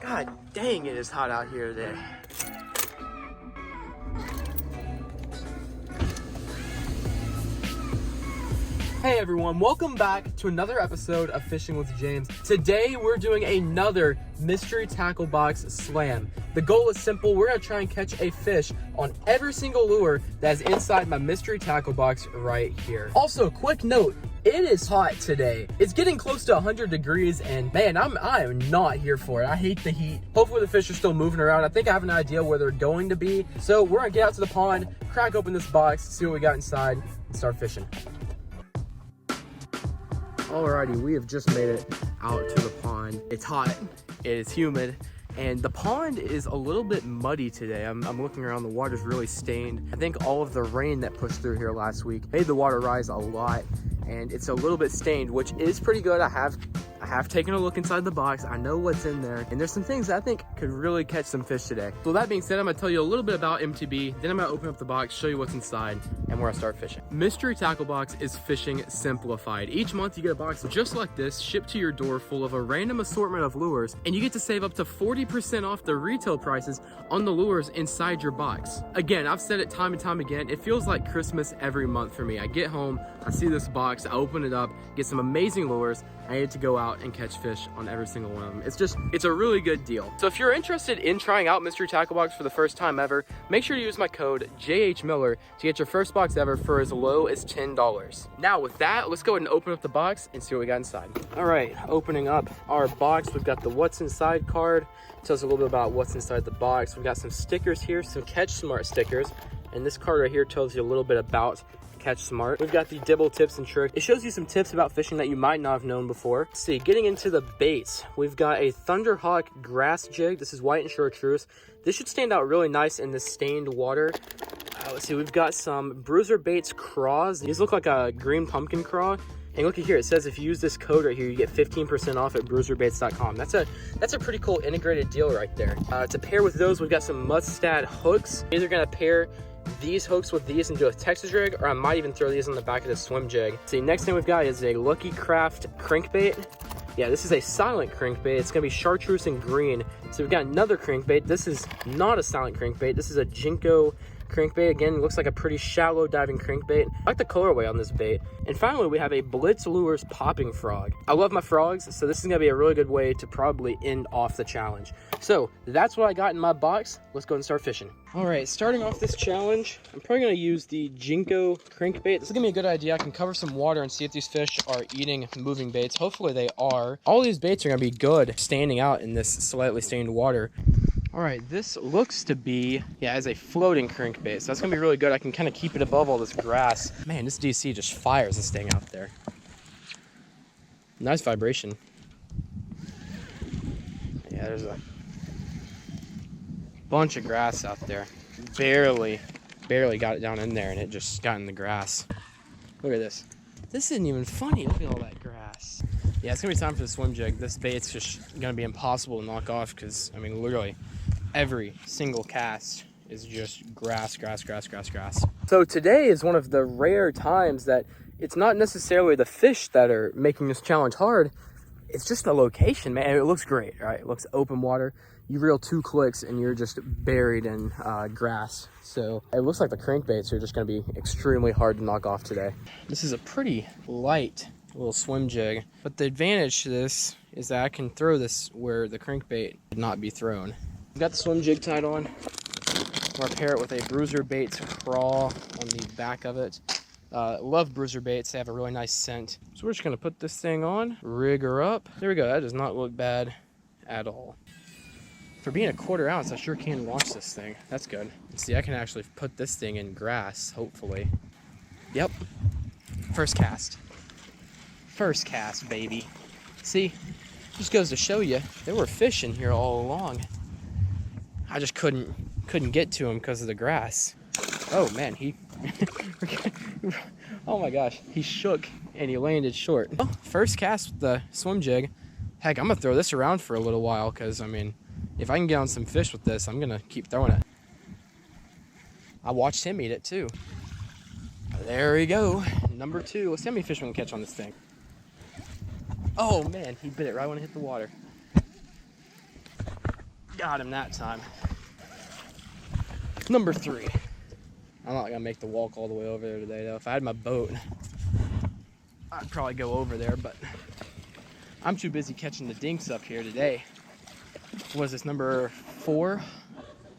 God dang, it is hot out here today. Hey everyone, welcome back to another episode of Fishing with James. Today we're doing another mystery tackle box slam. The goal is simple. We're gonna try and catch a fish on every single lure that's inside my mystery tackle box right here. Also, quick note, it is hot today. It's getting close to 100 degrees and man, I am not here for it. I hate the heat. Hopefully the fish are still moving around. I think I have an idea where they're going to be. So we're gonna get out to the pond, crack open this box, see what we got inside, and start fishing. Alrighty, we have just made it out to the pond. It's hot, it is humid, and the pond is a little bit muddy today. I'm looking around, the water's really stained. I think all of the rain that pushed through here last week made the water rise a lot, and it's a little bit stained, which is pretty good. I have taken a look inside the box. I know what's in there, and there's some things that I think could really catch some fish today. So that being said, I'm gonna tell you a little bit about MTB, then I'm gonna open up the box, show you what's inside, and we're gonna start fishing. Mystery Tackle Box is fishing simplified. Each month you get a box just like this, shipped to your door full of a random assortment of lures, and you get to save up to 40% off the retail prices on the lures inside your box. Again, I've said it time and time again, it feels like Christmas every month for me. I get home, I see this box, I open it up, get some amazing lures, I get to go out and catch fish on every single one of them. It's a really good deal. So if you're interested in trying out Mystery Tackle Box for the first time ever, make sure to use my code JHMiller to get your first box ever for as low as $10. Now with that, let's go ahead and open up the box and see what we got inside. All right, opening up our box, we've got the what's inside card. It tells us a little bit about what's inside the box. We've got some stickers here, some Catch Smart stickers. And this card right here tells you a little bit about Catch Smart. We've got the Dibble tips and tricks. It shows you some tips about fishing that you might not have known before. Let's see, getting into the baits, we've got a Thunderhawk grass jig. This is white and chartreuse. This should stand out really nice in the stained water. Let's see, we've got some Bruiser Baits craws. These look like a green pumpkin craw. And look at here, it says if you use this code right here, you get 15% off at bruiserbaits.com. That's a pretty cool integrated deal right there. To pair with those, we've got some Mustad hooks. Either gonna pair these hooks with these and do a Texas rig, or I might even throw these on the back of the swim jig. See, next thing we've got is a Lucky Craft crankbait. Yeah, this is a silent crankbait. It's gonna be chartreuse and green. So we've got another crankbait. This is not a silent crankbait. This is a Jinko crankbait. Again, it looks like a pretty shallow diving crankbait. I like the colorway on this bait. And finally, we have a Blitz Lures popping frog. I love my frogs, so this is gonna be a really good way to probably end off the challenge. So that's what I got in my box. Let's go and start fishing. All right, starting off this challenge, I'm probably gonna use the Jinko crankbait. This is gonna be a good idea. I can cover some water and see if these fish are eating moving baits. Hopefully they are. All these baits are gonna be good standing out in this slightly stained water. All right, this looks to be, yeah, as a floating crankbait. So that's gonna be really good. I can kind of keep it above all this grass. Man, this DC just fires this thing out there. Nice vibration. Yeah, there's a bunch of grass out there. Barely got it down in there and it just got in the grass. Look at this. This isn't even funny. Look at all that grass. Yeah, it's gonna be time for the swim jig. This bait's just gonna be impossible to knock off because, I mean, literally every single cast is just grass. So today is one of the rare times that it's not necessarily the fish that are making this challenge hard. It's just the location, man. It looks great, right? It looks open water. You reel 2 clicks and you're just buried in grass. So it looks like the crankbaits are just gonna be extremely hard to knock off today. This is a pretty light little swim jig, but the advantage to this is that I can throw this where the crankbait would not be thrown. I've got the swim jig tied on. I'm gonna pair it with a Bruiser Baits crawl on the back of it. Love Bruiser Baits, they have a really nice scent. So we're just gonna put this thing on, rig her up. There we go, that does not look bad at all. For being a 1/4 ounce, I sure can launch this thing. That's good. See, I can actually put this thing in grass, hopefully. Yep, first cast. First cast, baby. See, just goes to show you, there were fish in here all along. I just couldn't get to him because of the grass. Oh man, oh my gosh, he shook and he landed short. Well, first cast with the swim jig. Heck, I'm gonna throw this around for a little while because, I mean, if I can get on some fish with this, I'm gonna keep throwing it. I watched him eat it too. There we go, number 2. Let's see how many fish we can catch on this thing. Oh man, he bit it right when it hit the water. Got him that time. Number 3. I'm not gonna make the walk all the way over there today though. If I had my boat, I'd probably go over there, but I'm too busy catching the dinks up here today. What is this, number 4?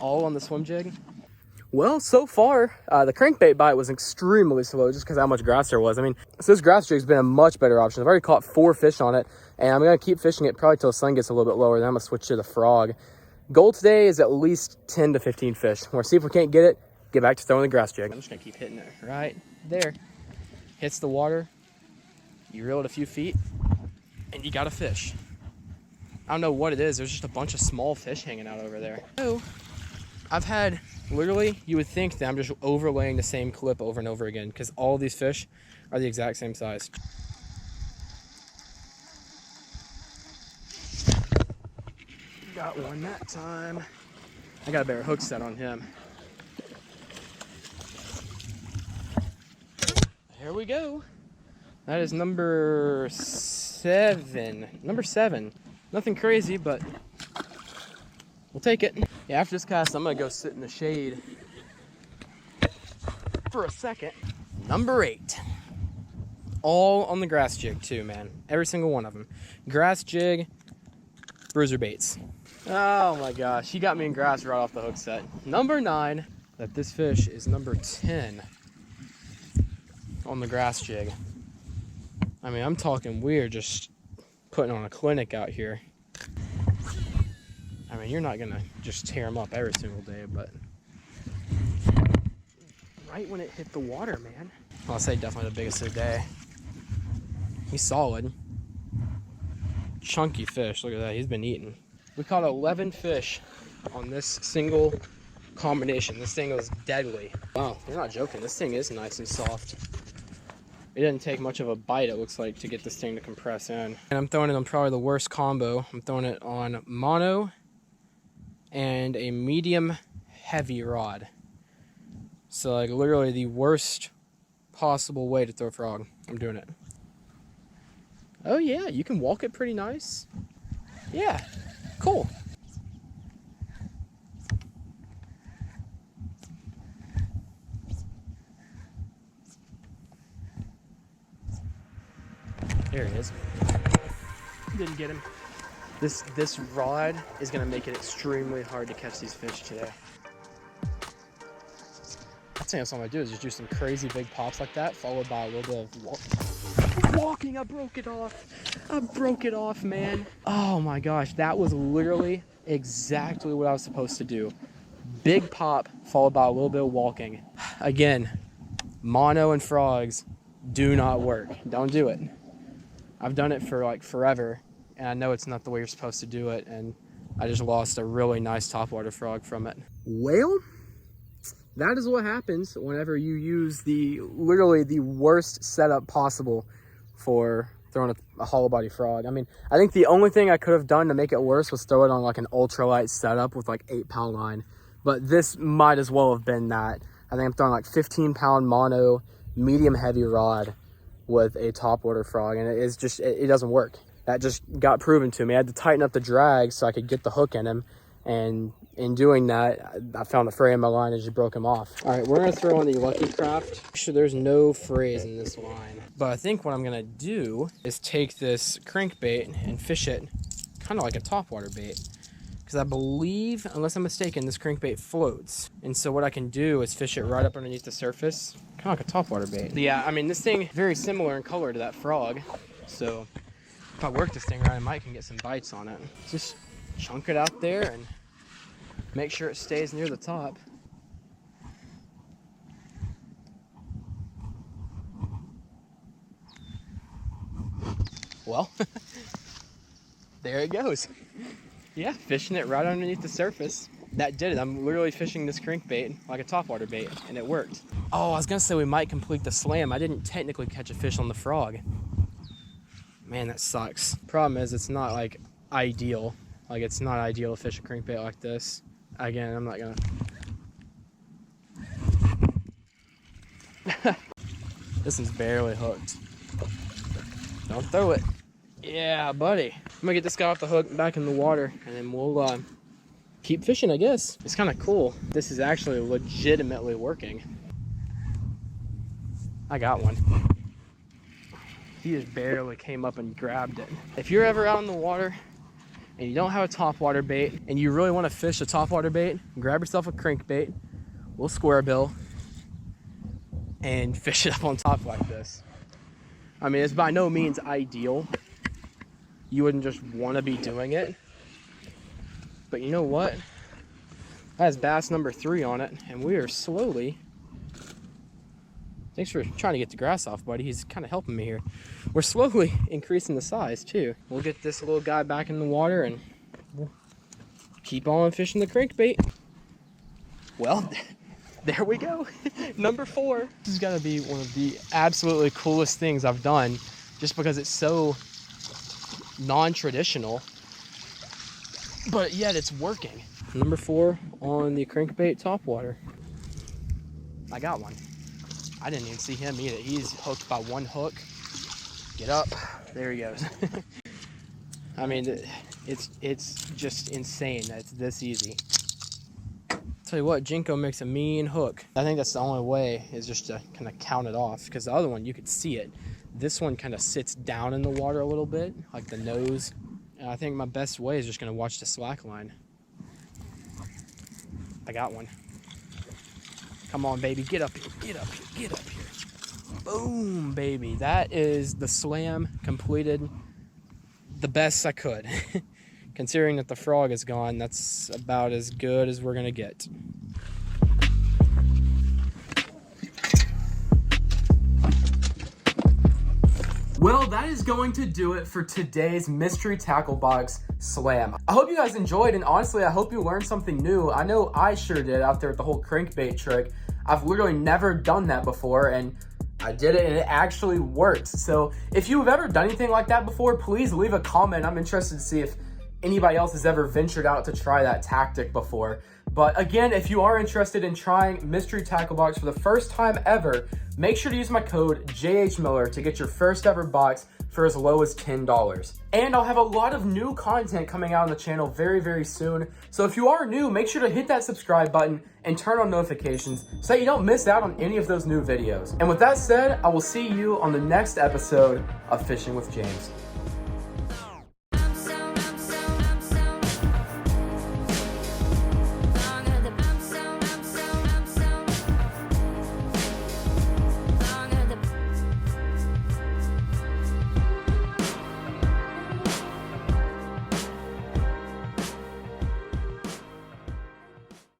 All on the swim jig? Well, so far, the crankbait bite was extremely slow just because how much grass there was. I mean, so this grass jig's been a much better option. I've already caught 4 fish on it, and I'm gonna keep fishing it probably till the sun gets a little bit lower. Then I'm gonna switch to the frog. Goal today is at least 10 to 15 fish. We'll see if we can't get it, get back to throwing the grass jig. I'm just gonna keep hitting it right there. Hits the water, you reel it a few feet, and you got a fish. I don't know what it is. There's just a bunch of small fish hanging out over there. So I've had, literally, you would think that I'm just overlaying the same clip over and over again because all these fish are the exact same size. Got one that time. I got a better hook set on him. Here we go. That is number 7. Number 7. Nothing crazy, but we'll take it. Yeah, after this cast, I'm gonna go sit in the shade for a second. Number 8. All on the grass jig too, man. Every single one of them. Grass jig, bruiser baits. Oh my gosh, he got me in grass right off the hook set. Number 9, that this fish is number 10 on the grass jig. I mean, I'm talking we're just putting on a clinic out here. I mean, you're not gonna just tear them up every single day, but right when it hit the water, man. I'll say definitely the biggest of the day. He's solid. Chunky fish, look at that, he's been eating. We caught 11 fish on this single combination. This thing was deadly. Wow, you're not joking, this thing is nice and soft. It didn't take much of a bite, it looks like, to get this thing to compress in. And I'm throwing it on probably the worst combo. I'm throwing it on mono and a medium heavy rod. So like literally the worst possible way to throw a frog. I'm doing it. Oh yeah, you can walk it pretty nice. Yeah, cool. There he is. Didn't get him. This rod is gonna make it extremely hard to catch these fish today. I think that's all I do is just do some crazy big pops like that, followed by a little bit of walking. I broke it off. I broke it off, man. Oh my gosh, that was literally exactly what I was supposed to do. Big pop, followed by a little bit of walking. Again, mono and frogs do not work. Don't do it. I've done it for like forever, and I know it's not the way you're supposed to do it, and I just lost a really nice topwater frog from it. Well, that is what happens whenever you use literally the worst setup possible for throwing a hollow body frog. I mean, I think the only thing I could have done to make it worse was throw it on like an ultralight setup with like 8-pound line, but this might as well have been that. I think I'm throwing like 15-pound mono, medium heavy rod with a topwater frog, and it is just, it doesn't work. That just got proven to me. I had to tighten up the drag so I could get the hook in him, and in doing that, I found a fray in my line and just broke him off. All right, we're gonna throw on the Lucky Craft. Actually, there's no frays in this line, but I think what I'm gonna do is take this crankbait and fish it kind of like a topwater bait, because I believe, unless I'm mistaken, this crankbait floats. And so what I can do is fish it right up underneath the surface, kind of like a topwater bait. Yeah, I mean, this thing very similar in color to that frog, so if I work this thing right, I might can get some bites on it. Just chunk it out there and make sure it stays near the top. Well, there it goes. Yeah, fishing it right underneath the surface. That did it. I'm literally fishing this crankbait like a topwater bait, and it worked. Oh, I was gonna say we might complete the slam. I didn't technically catch a fish on the frog. Man, that sucks. Problem is, it's not like ideal. Like, it's not ideal to fish a crankbait like this. Again, I'm not gonna. This is barely hooked. Don't throw it. Yeah, buddy. I'm gonna get this guy off the hook back in the water, and then we'll keep fishing, I guess. It's kind of cool. This is actually legitimately working. I got one. He just barely came up and grabbed it. If you're ever out in the water and you don't have a topwater bait and you really want to fish a topwater bait, grab yourself a crankbait, little square bill, and fish it up on top like this. I mean, it's by no means ideal. You wouldn't just want to be doing it. But you know what? That has bass number 3 on it, and we are slowly... Thanks for trying to get the grass off, buddy. He's kind of helping me here. We're slowly increasing the size, too. We'll get this little guy back in the water, and we'll keep on fishing the crankbait. Well, there we go. Number 4. This has got to be one of the absolutely coolest things I've done, just because it's so non-traditional, but yet it's working. Number 4 on the crankbait topwater. I got one. I didn't even see him eat it. He's hooked by one hook. Get up. There he goes. I mean, it's just insane that it's this easy. Tell you what, Jinko makes a mean hook. I think that's the only way, is just to kind of count it off, because the other one, you could see it. This one kind of sits down in the water a little bit, like the nose. And I think my best way is just going to watch the slack line. I got one. Come on, baby. Get up here. Get up here. Get up here. Boom, baby. That is the slam completed the best I could. Considering that the frog is gone, that's about as good as we're going to get. Well, that is going to do it for today's Mystery Tackle Box Slam. I hope you guys enjoyed, and honestly, I hope you learned something new. I know I sure did out there with the whole crankbait trick. I've literally never done that before, and I did it, and it actually worked. So if you've ever done anything like that before, please leave a comment. I'm interested to see if anybody else has ever ventured out to try that tactic before. But again, if you are interested in trying Mystery Tackle Box for the first time ever, make sure to use my code JHMiller to get your first ever box for as low as $10. And I'll have a lot of new content coming out on the channel very, very soon. So if you are new, make sure to hit that subscribe button and turn on notifications so that you don't miss out on any of those new videos. And with that said, I will see you on the next episode of Fishing with James.